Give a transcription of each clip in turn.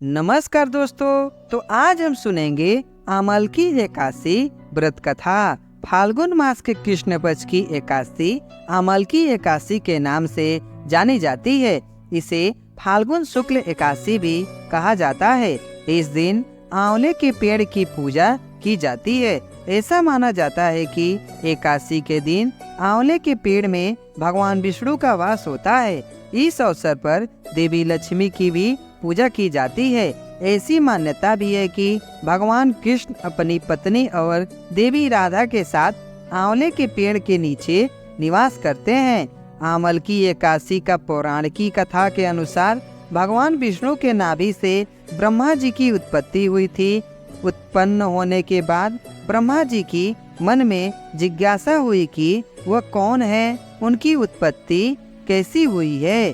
नमस्कार दोस्तों। तो आज हम सुनेंगे आमल की एकादशी व्रत कथा। फाल्गुन मास के कृष्ण पक्ष की एकादशी आमल की एकादशी के नाम से जानी जाती है। इसे फाल्गुन शुक्ल एकादशी भी कहा जाता है। इस दिन आंवले के पेड़ की पूजा की जाती है। ऐसा माना जाता है कि एकादशी के दिन आंवले के पेड़ में भगवान विष्णु का वास होता है। इस अवसर पर देवी लक्ष्मी की भी पूजा की जाती है। ऐसी मान्यता भी है कि भगवान कृष्ण अपनी पत्नी और देवी राधा के साथ आंवले के पेड़ के नीचे निवास करते हैं। आमल की एकादशी का पौराणिक कथा के अनुसार भगवान विष्णु के नाभि से ब्रह्मा जी की उत्पत्ति हुई थी। उत्पन्न होने के बाद ब्रह्मा जी की मन में जिज्ञासा हुई कि वह कौन है, उनकी उत्पत्ति कैसी हुई है।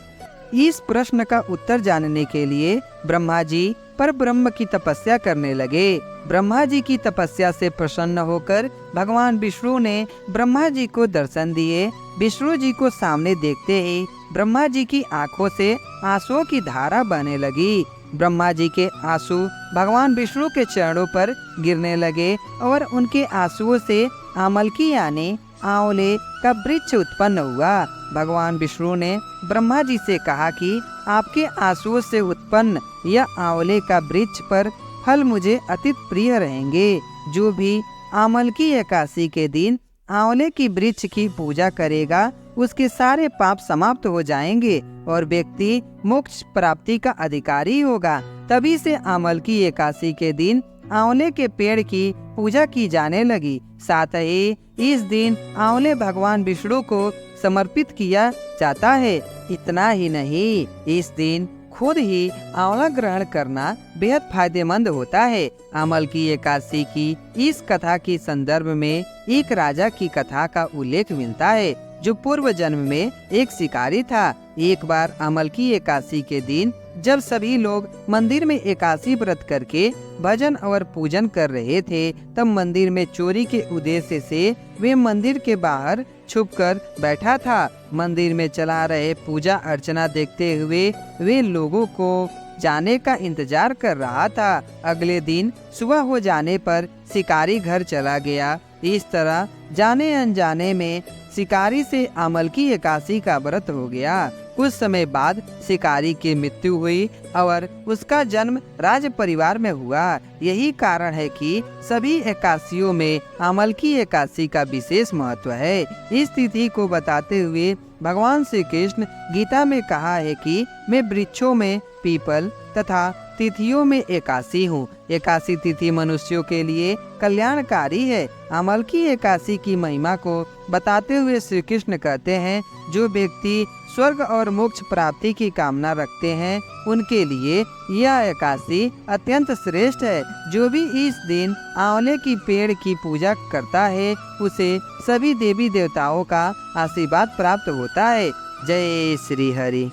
इस प्रश्न का उत्तर जानने के लिए ब्रह्मा जी पर ब्रह्म की तपस्या करने लगे। ब्रह्मा जी की तपस्या से प्रसन्न होकर भगवान विष्णु ने ब्रह्मा जी को दर्शन दिए। विष्णु जी को सामने देखते ही ब्रह्मा जी की आंखों से आंसुओं की धारा बहने लगी। ब्रह्मा जी के आंसू भगवान विष्णु के चरणों पर गिरने लगे और उनके आंसुओं से आमल की यानी आंवले का वृक्ष उत्पन्न हुआ। भगवान विष्णु ने ब्रह्मा जी से कहा कि आपके आंसुओं से उत्पन्न यह आंवले का वृक्ष पर फल मुझे अति प्रिय रहेंगे। जो भी आमल की एकादशी के दिन आंवले की वृक्ष की पूजा करेगा उसके सारे पाप समाप्त हो जाएंगे और व्यक्ति मोक्ष प्राप्ति का अधिकारी होगा। तभी से आमल की एकादशी के दिन आंवले के पेड़ की पूजा की जाने लगी। साथ ही इस दिन आंवले भगवान विष्णु को समर्पित किया जाता है। इतना ही नहीं, इस दिन खुद ही आंवला ग्रहण करना बेहद फायदेमंद होता है। आमल की एकादशी की इस कथा के संदर्भ में एक राजा की कथा का उल्लेख मिलता है जो पूर्व जन्म में एक शिकारी था। एक बार आमल की एकादशी के दिन जब सभी लोग मंदिर में एकादशी व्रत करके भजन और पूजन कर रहे थे, तब मंदिर में चोरी के उद्देश्य से वे मंदिर के बाहर छुपकर बैठा था। मंदिर में चला रहे पूजा अर्चना देखते हुए वे लोगों को जाने का इंतजार कर रहा था। अगले दिन सुबह हो जाने पर शिकारी घर चला गया। इस तरह जाने अनजाने में शिकारी से आमल की एकादशी का व्रत हो गया। कुछ समय बाद शिकारी की मृत्यु हुई और उसका जन्म राज परिवार में हुआ। यही कारण है कि सभी एकादशियों में आमल की एकादशी का विशेष महत्व है। इस तिथि को बताते हुए भगवान श्री कृष्ण गीता में कहा है कि मैं वृक्षों में पीपल तथा तिथियों में एकादशी हूँ। एकादशी तिथि मनुष्यों के लिए कल्याणकारी है। आमल की एकादशी की महिमा को बताते हुए श्री कृष्ण कहते हैं, जो व्यक्ति स्वर्ग और मोक्ष प्राप्ति की कामना रखते हैं उनके लिए यह एकादशी अत्यंत श्रेष्ठ है। जो भी इस दिन आंवले की पेड़ की पूजा करता है उसे सभी देवी देवताओं का आशीर्वाद प्राप्त होता है। जय श्री हरि।